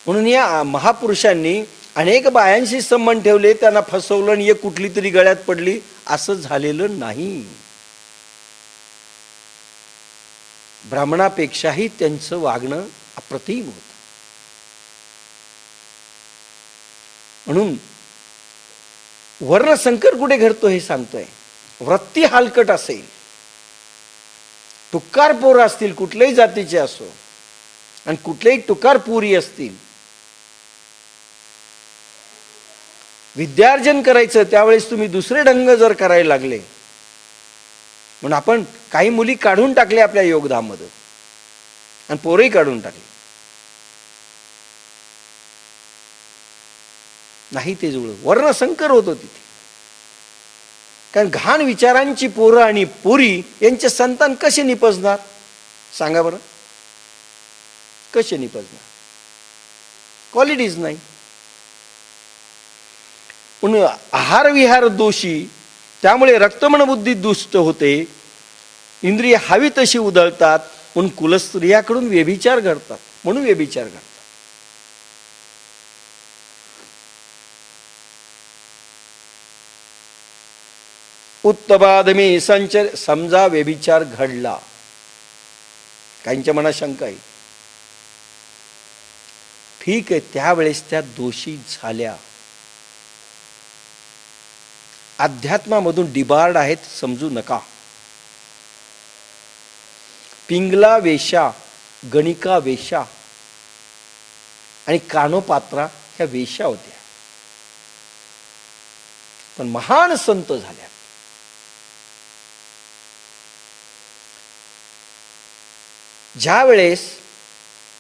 म्हणून या महापुरुषांनी अनेक बायांशी संबंध ठेवले, त्यांना फसवलं आणि एक कुठली तरी गळ्यात पडली, असं झालेलं नाही. ब्राह्मणापेक्षाही त्यांचं वागणं अप्रतिम होतं. म्हणून वर्णसंकर कुठे घडतो हे सांगतोय. वृत्ती हलकट असेल, टुकार पोर असतील, कुठल्याही जातीचे असो, आणि कुठल्याही टुकार पुरी असतील, विद्यार्जन करायचं त्यावेळेस तुम्ही दुसरे ढंग जर करायला लागले, म्हणून आपण काही मुली काढून टाकल्या आपल्या योगदामध्ये आणि पोरही काढून टाकले, नाही ते जुळलं. वर्णसंकर होतो तिथे. कारण घाण विचारांची पोरं आणि पोरी यांचे संतान कसे निपजणार सांगा बरं? कसे निपजणार? क्वालिटीज नाही. म्हणून आहार विहार दोषी, त्यामुळे रक्तमन बुद्धी दुष्ट होते, इंद्रिय हवी तशी उधळतात, म्हणून कुलस्त्रियाकडून व्यभिचार घडतात. म्हणून व्यभिचार घडतात. उत्तमादमी संचर, समजा व्यभिचार घडला, काहींच्या मनात शंका आहे, ठीक आहे, त्यावेळेस त्या दोषी झाल्या, अध्यात्मामधून डिबार्ड आहेत, समजू नका. पिंगला वेशा, गणिका वेशा आणि कानोपात्रा ह्या वेशा होत्या, पण महान संत झाल्या. ज्या वेळेस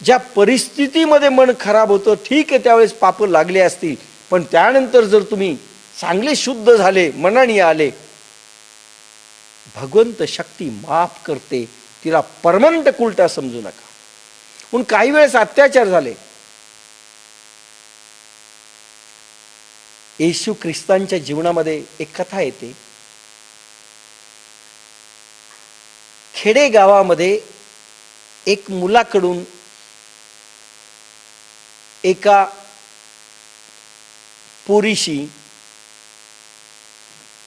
ज्या परिस्थितीमध्ये मन खराब होतं, ठीक आहे, त्यावेळेस पाप लागले असतील, पण त्यानंतर जर तुम्ही चांगले शुद्ध झाले, मनाने आले, भगवंत शक्ती माफ करते, तिला परमनंट उलटा समजू नका. म्हणून काही वेळेस अत्याचार झाले. येशू ख्रिस्तांच्या जीवनामध्ये एक कथा येते. खेडे गावामध्ये एक मुलाकडून एका पोरीशी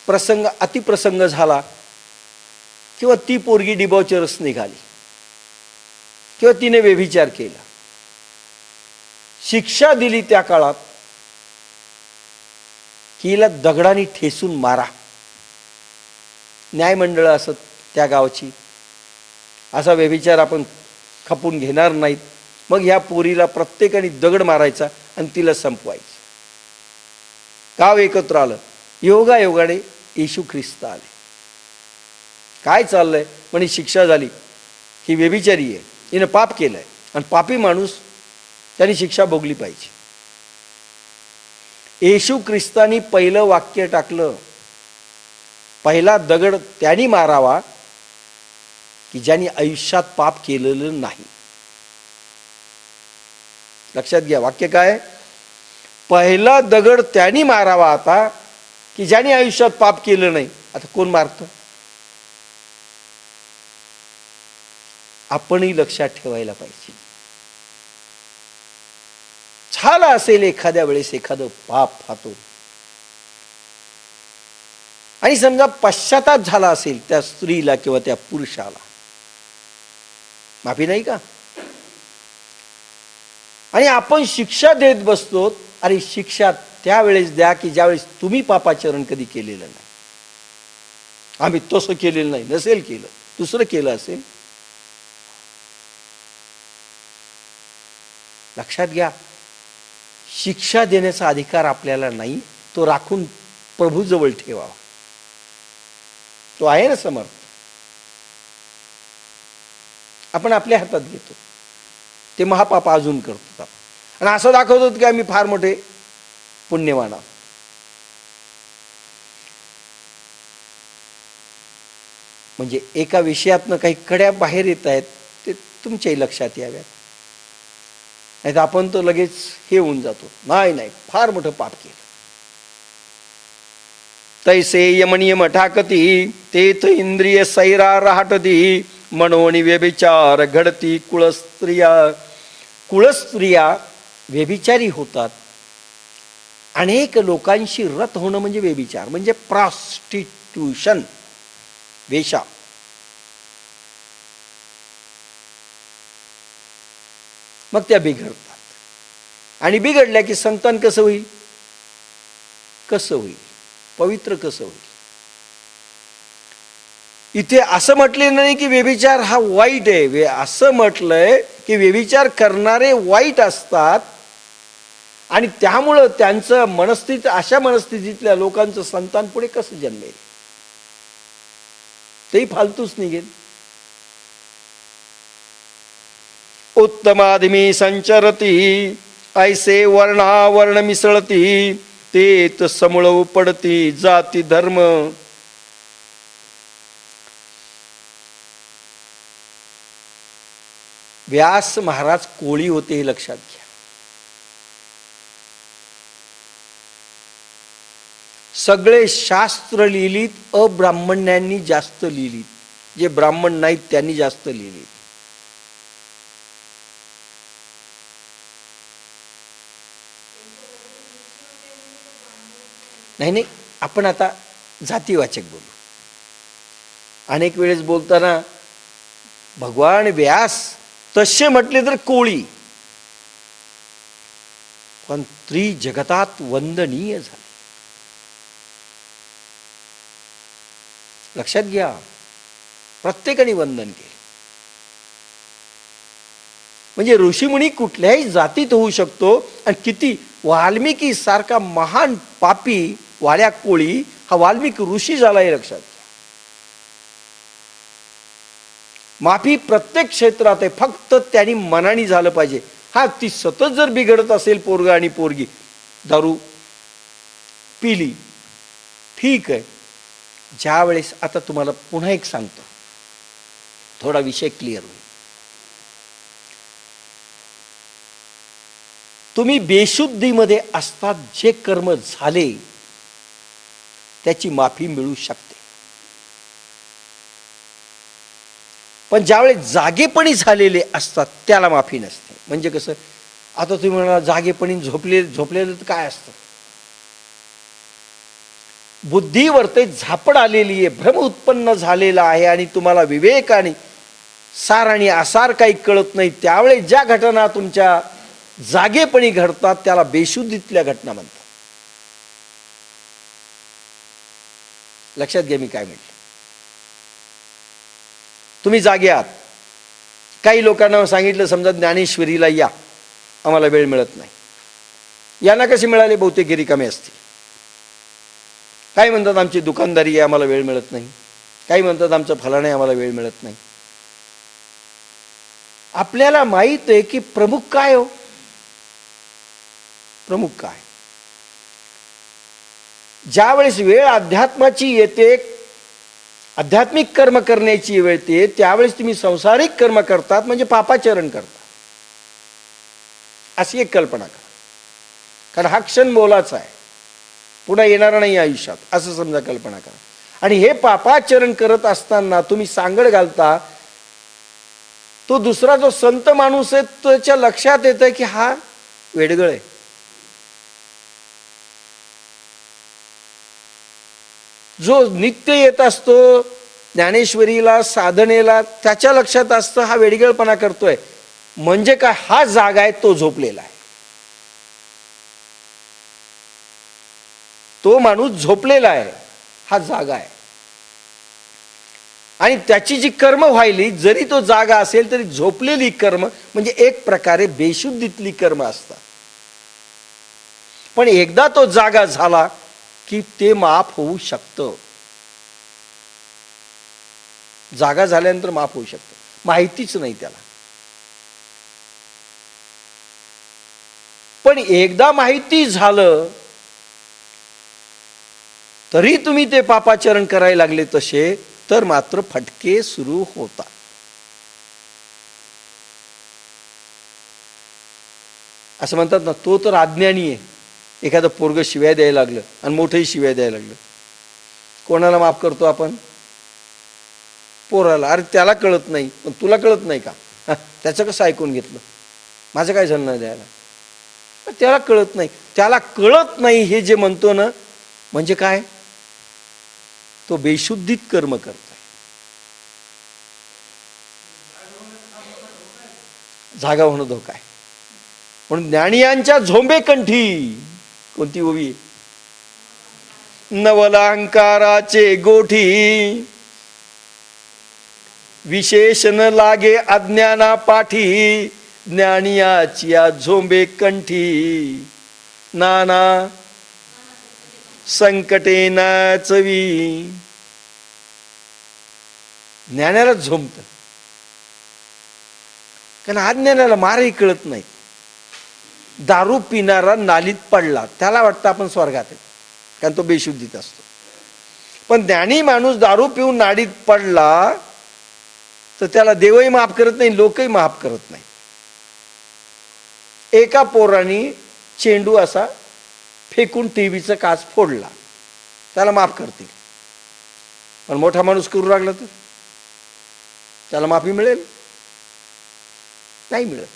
प्रसंग, अतिप्रसंग झाला, किंवा ती पोरगी डिबॉचरस निघाली, किंवा तिने व्यभिचार केला. शिक्षा दिली त्या काळात की हिला दगडाने ठेसून मारा. न्यायमंडळ असत त्या गावची, असा व्यभिचार आपण खपून घेणार नाहीत. मग ह्या पोरीला प्रत्येकाने दगड मारायचा आणि तिला संपवायचं. गाव एकत्र आलं. योगायोगाने येशू ख्रिस्त आले. काय चाललंय म्हणे, शिक्षा झाली, ही व्यभिचारी आहे, हिनं पाप केलंय, आणि पापी माणूस त्याने शिक्षा भोगली पाहिजे. येशू ख्रिस्तानी पहिलं वाक्य टाकलं, पहिला दगड त्यांनी मारावा की ज्यांनी आयुष्यात पाप केलेलं नाही. लक्षात घ्या, वाक्य काय? पहिला दगड त्यांनी मारावा आता की ज्यांनी आयुष्यात पाप केलं नाही. आता कोण मारतं? आपणही लक्षात ठेवायला पाहिजे. झालं असेल एखाद्या वेळेस एखादं पाप हातून, आणि समजा पश्चाताप झाला असेल त्या स्त्रीला किंवा त्या पुरुषाला, माफी नाही का? आणि आपण शिक्षा देत बसतो. अरे शिक्षा त्यावेळेस द्या की ज्यावेळेस तुम्ही पापाचरण कधी केलेलं नाही. आम्ही तसं केलेलं नाही, नसेल केलं, दुसरं केलं असेल. लक्षात घ्या, शिक्षा देण्याचा अधिकार आपल्याला नाही, तो राखून प्रभूजवळ ठेवावा. तो आहे ना समर्थ, आपण आपल्या हातात घेतो. ते महापाप अजून करतो आणि असं दाखवतो की आम्ही फार मोठे पुण्यवान आहोत. म्हणजे एका विषयातनं काही कड्या बाहेर येत आहेत, ते तुमच्याही लक्षात याव्यात. नाही तर आपण तो लगेच हे होऊन जातो, नाही फार मोठं पाप केलं. तैसे यमनियम ठाकती, तेथ इंद्रिय सैरा राहटती, मनोनी व्यभिचार घडती कुळस्त्रिया. कुळस्त्रिया व्यभिचारी होतात. अनेक लोकांशी रत होणं म्हणजे व्यभिचार, म्हणजे प्रॉस्टिट्यूशन, वेश्या. मग त्या बिघडतात. आणि बिघडल्या की संतान कसं होईल? कसं होईल? पवित्र कसं होईल? इथे असं म्हटले नाही की व्यभिचार हा वाईट आहे. असं म्हटलंय की व्यभिचार करणारे वाईट असतात आणि त्यामुळं त्यांचं मनस्थिती, अशा मनस्थितीतल्या लोकांचं संतान पुढे कसं जन्मेल? तेही फालतूच निघेल. उत्तमादिमी संचरती ऐसे वर्णावर्ण मिसळती, तेत समूळ उपडती जाती धर्म. व्यास महाराज कोळी होते हे लक्षात घ्या. सगळे शास्त्र लिहिलीत अब्राह्मणांनी जास्त लिहिलीत, जे ब्राह्मण नाहीत त्यांनी जास्त लिहिलीत. नाही, आपण आता जातीवाचक बोलू. अनेक वेळेस बोलताना भगवान व्यास तसे म्हटले तर कोळी, पण त्रिजगतात वंदनीय झाले. लक्षात घ्या, प्रत्येकाने वंदन केले. म्हणजे ऋषीमुनी कुठल्याही जातीत होऊ शकतो. आणि किती वाल्मिकी सारखा महान पापी वाड्या कोळी हा वाल्मिकी ऋषी झाला हे लक्षात घ्या. माफी प्रत्येक क्षेत्रात आहे, फक्त त्यांनी मनाने झालं पाहिजे. हा, ती सतत जर बिघडत असेल पोरगा आणि पोरगी, दारू पिली, ठीक आहे. ज्या वेळेस, आता तुम्हाला पुन्हा एक सांगतो, थोडा विषय क्लिअर होईल. तुम्ही बेशुद्धीमध्ये असतात, जे कर्म झाले त्याची माफी मिळू शकते. पण ज्यावेळेस जागेपणी झालेले असतात त्याला माफी नसते. म्हणजे कसं? आता तुम्ही म्हणाला जागेपणी झोपलेलं तर काय असतं? बुद्धीवर ते झापड आलेली आहे, भ्रम उत्पन्न झालेला आहे आणि तुम्हाला विवेक आणि सार आणि आसार काही कळत नाही. त्यावेळेस ज्या घटना तुमच्या जागेपणी घडतात त्याला बेशुद्धीतल्या घटना म्हणतात. लक्षात घ्या मी काय म्हटलं. तुम्ही जागे आहात. काही लोकांना सांगितलं, समजा ज्ञानेश्वरीला या, आम्हाला वेळ मिळत नाही. यांना कसे मिळाले? बहुतेक रिकामे असतील. काही म्हणतात आमची दुकानदारी आहे, आम्हाला वेळ मिळत नाही. काही म्हणतात आमचं फलाण आहे, आम्हाला वेळ मिळत नाही. आपल्याला माहित आहे की प्रमुख काय हो? प्रमुख काय? ज्या वेळेस वेळ अध्यात्माची येते, आध्यात्मिक कर्म करण्याची वेळ येते, त्यावेळेस तुम्ही संसारिक कर्म करतात म्हणजे पापाचरण करतात, अशी एक कल्पना करा. कारण हा क्षण मोलाचा आहे, पुन्हा येणारा नाही आयुष्यात, असं समजा कल्पना करा. आणि हे पापाचरण करत असताना तुम्ही सांगड घालता, तो दुसरा जो संत माणूस आहे त्याच्या लक्षात येतं की हा वेडगळ आहे. जो नित्य येत असतो ज्ञानेश्वरीला, साधनेला, त्याच्या लक्षात असतं हा वेडगळपणा करतोय. म्हणजे काय? हा जागा आहे, तो झोपलेला आहे. तो माणूस झोपलेला आहे, हा जागा आहे. आणि त्याची जी कर्म व्हायली, जरी तो जागा असेल तरी झोपलेली कर्म म्हणजे एक प्रकारे बेशुद्धीतली कर्म असतात. पण एकदा तो जागा झाला की ते माफ होऊ शकतं. जागा झाल्यानंतर माफ होऊ शकतं, माहितीच नाही त्याला. पण एकदा माहिती झालं तरी तुम्ही ते पापाचरण करायला लागले तसे, तर मात्र फटके सुरू होतात. असं म्हणतात ना, तो तर अज्ञानी आहे. एखादं पोरग शिव्या द्यायला लागलं आणि मोठंही शिव्या द्यायला लागलं, कोणाला माफ करतो आपण? पोराला. अरे त्याला कळत नाही, पण तुला कळत नाही का? त्याचं कसं ऐकून घेतलं? माझं काय झालं नाही द्यायला? त्याला कळत नाही. त्याला कळत नाही हे जे म्हणतो ना, म्हणजे काय, तो बेशुद्धीत कर्म करतोय. जागा होणं धोका आहे. म्हणून ज्ञानियांच्या झोंबे कंठी, कोणती ओवी, नवलांकाराचे गोठी, विशेषण लागे अज्ञाना पाठी, ज्ञानियाची झोंबे कंठी, नाना संकटे नाचवी. ज्ञानाला झोंबत, कारण अज्ञानाला मारही कळत नाही. दारू पिणारा नालीत पडला, त्याला वाटतं आपण स्वर्गात आहे, कारण तो बेशुद्धीत असतो. पण ज्ञानी माणूस दारू पिऊन नालीत पडला तर त्याला देवही माफ करत नाही, लोकही माफ करत नाही. एका पोराने चेंडू असा फेकून टीव्हीचा काच फोडला, त्याला माफ करतील. पण मोठा माणूस करू लागला तर त्याला माफी मिळेल? नाही मिळत.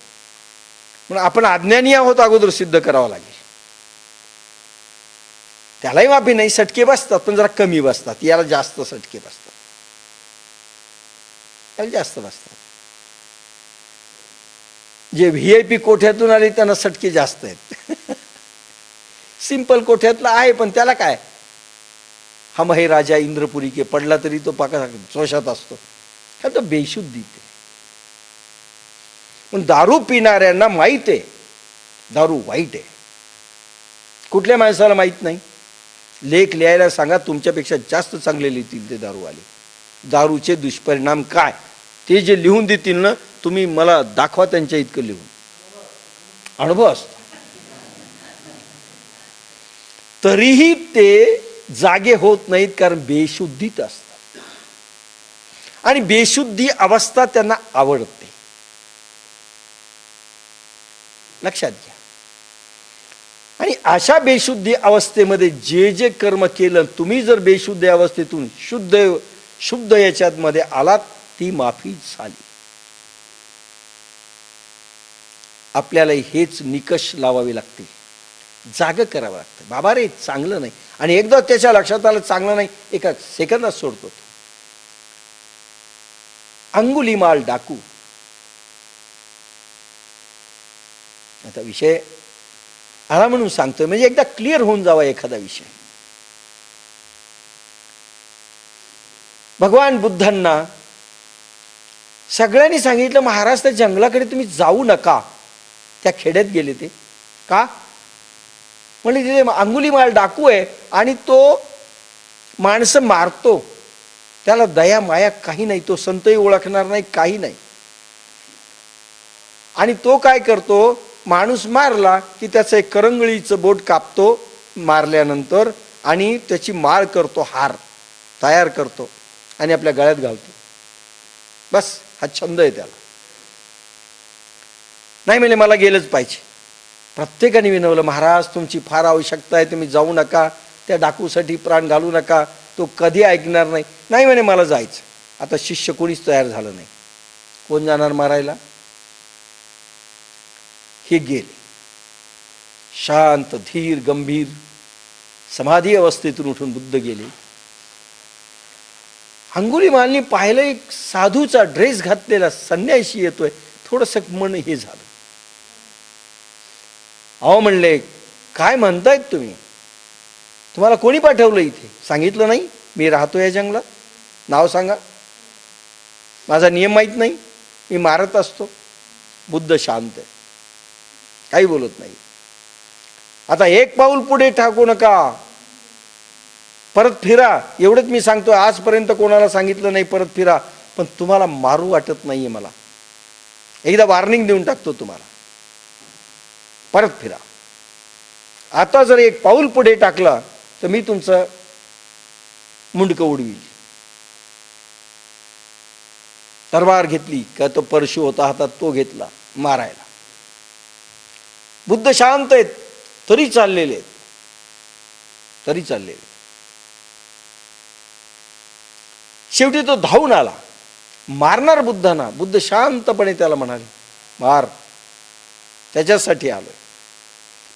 म्हणून आपण अज्ञानी आहोत अगोदर सिद्ध करावं लागेल. त्यालाही माफी नाही, सटके बसतात, पण जरा कमी बसतात. याला जास्त सटके बसतात, त्याला जास्त बसतात. जे VIP कोठ्यातून आले त्यांना सटके जास्त आहेत. सिंपल कोठ्यातला आहे, पण त्याला काय, हम हे राजा इंद्रपुरी के पडला तरी तो पाका जोशात असतो, कारण तो बेशुद्धीत आहे. पण दारू पिणाऱ्यांना माहित आहे दारू वाईट आहे. कुठल्या माणसाला माहित नाही? लेख लिहायला सांगा, तुमच्यापेक्षा जास्त चांगले लिहितील ते दारूवाले. दारूचे दुष्परिणाम काय ते जे लिहून देतील ना, तुम्ही मला दाखवा त्यांच्या इतकं लिहून. अनुभव असतो. तरीही ते जागे होत नाहीत, कारण बेशुद्धीत असतात. आणि बेशुद्धी अवस्था त्यांना आवडते. लक्षात घ्या. आणि अशा बेशुद्धी अवस्थेमध्ये जे जे कर्म केलं, तुम्ही जर बेशुद्ध अवस्थेतून शुद्ध याच्यात मध्ये आलात, ती माफी झाली. आपल्याला हेच निकष लावावे लागतील, जाग करावं लागतं. बाबा रे चांगलं नाही, आणि एकदा त्याच्या लक्षात आलं चांगलं नाही, एका सेकंदात सोडतो. अंगुलीमाल डाकू, आता विषय आला म्हणून सांगतोय, म्हणजे एकदा क्लिअर होऊन जावा एखादा विषय. भगवान बुद्धांना सगळ्यांनी सांगितलं, महाराज त्या जंगलाकडे तुम्ही जाऊ नका. त्या खेड्यात गेले ते का? म्हणजे तिथे अंगुलीमाल डाकू आहे, आणि तो माणसं मारतो, त्याला दया माया काही नाही, तो संतही ओळखणार नाही, काही नाही. आणि तो काय करतो, माणूस मारला की त्याचं एक करंगळीचं बोट कापतो मारल्यानंतर, आणि त्याची माळ करतो, हार तयार करतो आणि आपल्या गळ्यात घालतो. बस हा छंद आहे त्याला. नाही म्हणजे मला गेलंच पाहिजे. प्रत्येकाने विनवलं, महाराज तुमची फार आवश्यकता आहे, तुम्ही जाऊ नका, त्या डाकूसाठी प्राण घालू नका. तो कधी ऐकणार नाही. नाही म्हणे मला जायचं. आता शिष्य कोणीच तयार झालं नाही. कोण जाणार मारायला? हे गेले. शांत धीर गंभीर समाधी अवस्थेतून उठून बुद्ध गेले. अंगुलीमालनी पाहिलं, एक साधूचा ड्रेस घातलेला संन्यासी येतोय. थोडंसं मन हे झालं. अहो म्हणले, काय म्हणतायत तुम्ही? तुम्हाला कोणी पाठवलं इथे? सांगितलं नाही मी राहतो या जंगलात? नाव सांगा. माझा नियम माहीत नाही? मी मारत असतो. बुद्ध शांत आहे, काही बोलत नाही. आता एक पाऊल पुढे टाकू नका, परत फिरा, एवढंच मी सांगतो. आजपर्यंत कोणाला सांगितलं नाही परत फिरा, पण तुम्हाला मारू वाटत नाहीये मला. एकदा वॉर्निंग देऊन टाकतो तुम्हाला, परत फिरा. आता जर एक पाऊल पुढे टाकला तर मी तुमचं मुंडकं उडवील. तलवार घेतली का, तो परशु होता हातात, तो घेतला मारायला. बुद्ध शांत आहेत, तरी चाललेले आहेत, तरी चाललेले. शेवटी तो धावून आला, मारणार बुद्धांना. बुद्ध शांतपणे त्याला म्हणाले, मार, त्याच्यासाठी आलोय.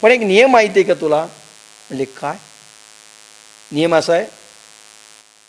पण एक नियम माहिती आहे का तुला? म्हणजे काय नियम असा आहे,